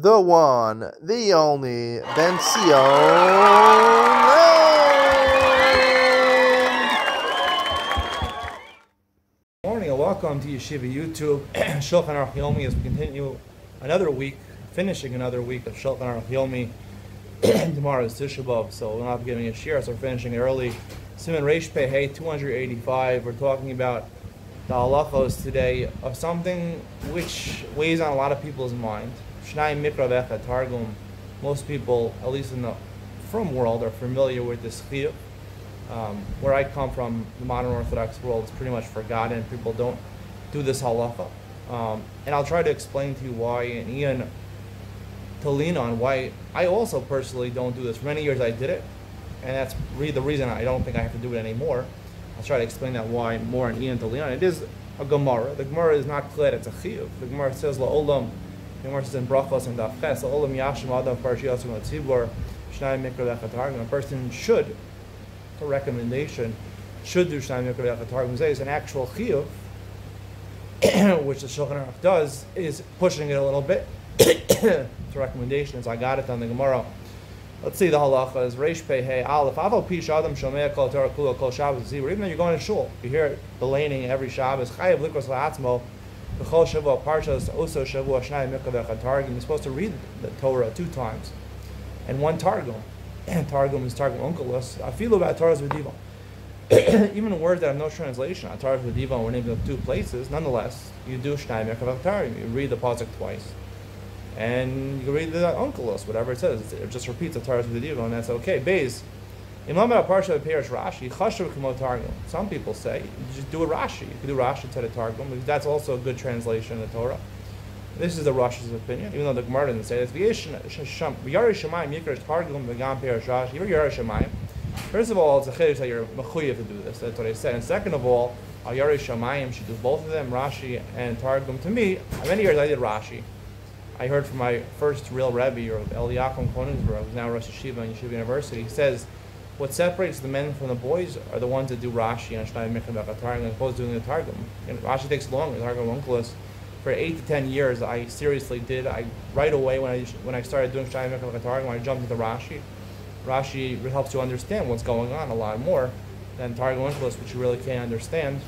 the one, the only, Ben Good morning and welcome to Yeshiva YouTube. Shulchan Aruch Yomi as we continue another week, finishing another week of Shulchan Aruch Yomi. Tomorrow is Tisha B'Av, so we're not giving a share, so we're finishing early. Siman Reish Pei Hey 285. We're talking about the halachos today of something which weighs on a lot of people's mind. Shnai Mikra V'Echad Targum. Most people, at least in the frum world, are familiar with this chiyuv. Where I come from, the modern Orthodox world, is pretty much forgotten. People don't do this halacha. And I'll try to explain to you why, and Ian to lean on why I also personally don't do this. For many years I did it, and that's really the reason I don't think I have to do it anymore. I'll try to explain that why more, and Ian to lean on. It is a Gemara. The Gemara is not clear, it's a chiyuv. The Gemara says, La'olam, the Gemara says in Brachos and Daf Ches, La'olam Yashim Adam Parashiyas U'Matzibor, Shnai Mikra V'Echad Targum. A person should, a recommendation, should do Shnai Mikra V'Echad Targum. It's an actual chiyuv, which the Shulchan Aruch does, is pushing it a little bit. It's a recommendation, so I got it on the Gemara. Let's see the halacha is Reish Pei Hey Aleph. Aval Pi Shadam Shomei Kol Torah Kula Kol Shabbos. Even though you're going to shul, you hear the laning every Shabbos. Chayav Likros LaAtzmo B'Chol Shavua Parshas Oso Shavua Shnai Mikra V'Echad Targum. You're supposed to read the Torah 2 times and 1 Targum. And Targum is Targum Onkelos. Afilu about Torah's V'Diva. Even words that have no translation on Torah's V'Diva were named in 2 places. Nonetheless, you do Shnai Mikra V'Echad Targum. You read the pasuk twice. And you can read the Onkelos, whatever it says. It just repeats the Torah's V'Diva, and that's okay. Beis, some people say, you just do a Rashi. You can do Rashi to the Targum, because that's also a good translation of the Torah. This is the Rashi's opinion, even though the Gemara didn't say this. First of all, it's a chiddush that you're mechuyev to do this. That's what I said. And second of all, Yari Shamayim should do both of them, Rashi and Targum. To me, many years I did Rashi. I heard from my first real Rebbe, or Eliakim Konigsberg, who's now Rosh Yeshiva and Yeshiva University. He says, what separates the men from the boys are the ones that do Rashi and Shnai Mikra V'Echad Targum, as opposed to doing the Targum. And Rashi takes longer. Targum Onkelos, for 8 to 10 years, I seriously did. Right away when I started doing Shnai Mikra V'Echad Targum, I jumped into Rashi. Rashi helps you understand what's going on a lot more than Targum Onkelos, which you really can't understand.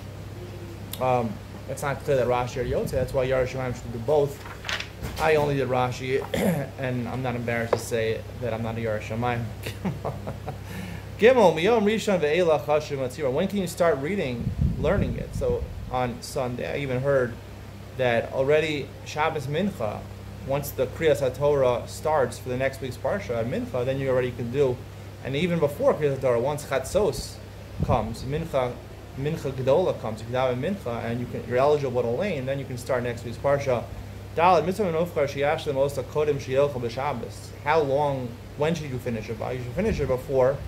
It's not clear that Rashi or Yotze. That's why Yari Shemaim should do both. I only did Rashi, and I'm not embarrassed to say that I'm not a Yari Shamayim. Gimel, Miyom Rishon Ve'ela Chashuv Matzira. When can you start learning it? So on Sunday, I even heard that already Shabbos Mincha, once the Kriyas HaTorah starts for the next week's Parsha at Mincha, then you already can do, and even before Kriyas HaTorah, once Chatzos comes, Mincha Gedola comes, you can have a Mincha, and you're eligible to lane, then you can start next week's Parsha. How long, when should you finish it by? You should finish it before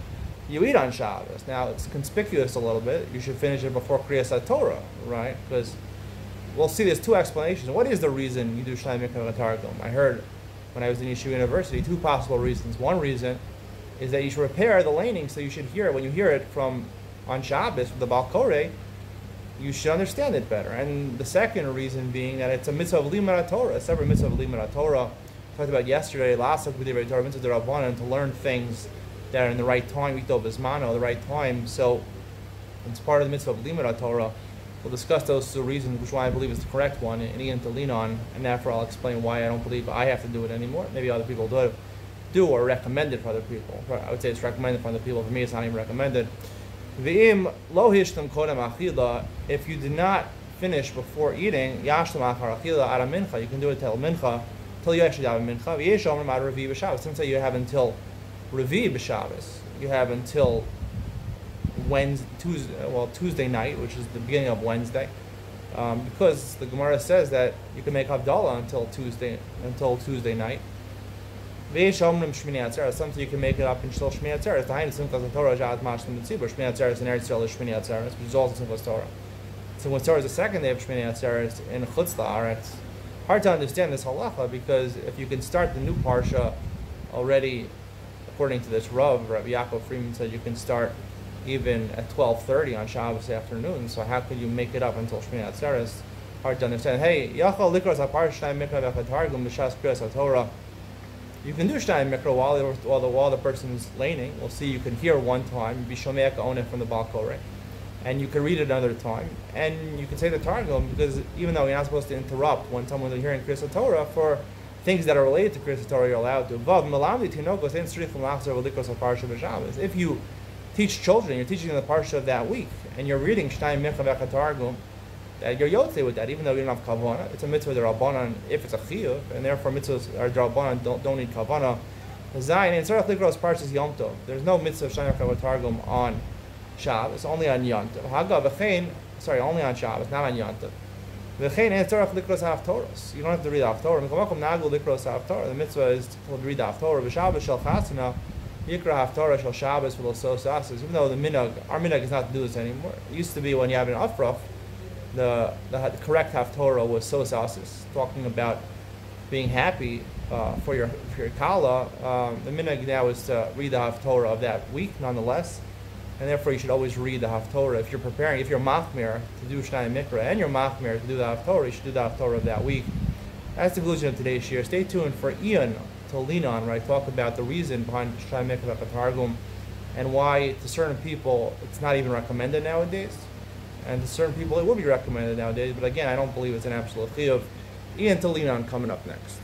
you eat on Shabbos. Now, it's conspicuous a little bit. You should finish it before Kriyas HaTorah, right? Because we'll see there's 2 explanations. What is the reason you do Shnai Mikra V'Echad Targum? I heard when I was in Yeshiva University 2 possible reasons. One reason is that you should prepare the laning, so you should hear it. When you hear it from on Shabbos, from the Baal Koreh, you should understand it better. And the second reason being that it's a mitzvah of limud Torah, a separate mitzvah of limud Torah. Talked about yesterday, last week we did Torah mitzvah d'Rabbanan, to learn things that are in the right time, Ito Bismano, the right time. So it's part of the mitzvah of limud Torah. We'll discuss those 2 reasons, which one I believe is the correct one, and Ian to lean on, and therefore I'll explain why I don't believe I have to do it anymore. Maybe other people do or recommend it for other people. I would say it's recommended for other people. For me, it's not even recommended. V'im lo hishtam kodem achila. If you did not finish before eating, yashlam achar achila ara mincha. You can do it till mincha, till you actually have a mincha. V'yesh omrim ad revi b'Shabbos. Some say you have until revi b'Shabbos. You have until Tuesday night, which is the beginning of Wednesday, because the Gemara says that you can make Havdalah until Tuesday night. Sometimes you can make it up in Shil Shmini Atzeres. The Hainu Simchas Torah Jad Mashlim Mitzibur. Shmini Atzeres in Eretz Yisrael is Shmini Atzeres, which is also Simchas Torah. Simchas Torah is the second day of Shmini Atzeres in Chutz La'aretz. Hard to understand this halacha, because if you can start the new parsha already, according to this Rabbi Yaakov Freeman said you can start even at 12:30 on Shabbos afternoon. So how could you make it up until Shmini Atzeres? Hard to understand. Hey, Yachal Likros HaParsha Mikra V'Echad Targum B'Shas Kriyas HaTorah. You can do Shtayim Mikra while the person's laning. We'll see, you can hear one time, be Shomeach Oneh from the Baal Koreh, and you can read it another time, and you can say the Targum, because even though you're not supposed to interrupt when someone's hearing Kriyas Torah, for things that are related to Kriyas Torah, you're allowed to. If you teach children, you're teaching them the parsha of that week, and you're reading Shtayim Mikra V'Echad Targum, you're yotzei with that, even though you don't have kavanah. It's a mitzvah d'Rabbanan if it's a chiyuv, and therefore mitzvahs are d'Rabbanan don't need kavanah. Zayin and Tzarech Likros Parshas Yom Tov. There's no mitzvah of Shtayim Mikra Targum on Shabbos, only on Yom Tov. Haga v'chein, only on Shabbos, not on Yom Tov. V'chein and Tzarech Likros Haftorahs. You don't have to read Haftorah. Mikomakom Nagu Likros Haftorah. The mitzvah is to read the Haftorah. V'Shabbos Shel Chasana Yikra Haftorah Shel Shabbos V'Lo Sos Asas. Even though our minhag is not to do this anymore. It used to be when you have an Afraf, the correct Haftorah was Sos Asas, talking about being happy for your Kala. The minhag now is to read the Haftorah of that week, nonetheless, and therefore you should always read the Haftorah. If you're preparing, if you're Machmir to do Shnai Mikra, and you're Machmir to do the Haftorah, you should do the Haftorah of that week. That's the conclusion of today's shir. Stay tuned for Ian to lean on, where I talk about the reason behind Shnai Mikra Targum, and why to certain people it's not even recommended nowadays. And to certain people, it would be recommended nowadays. But again, I don't believe it's an absolute chiyuv. Ian to lean on coming up next.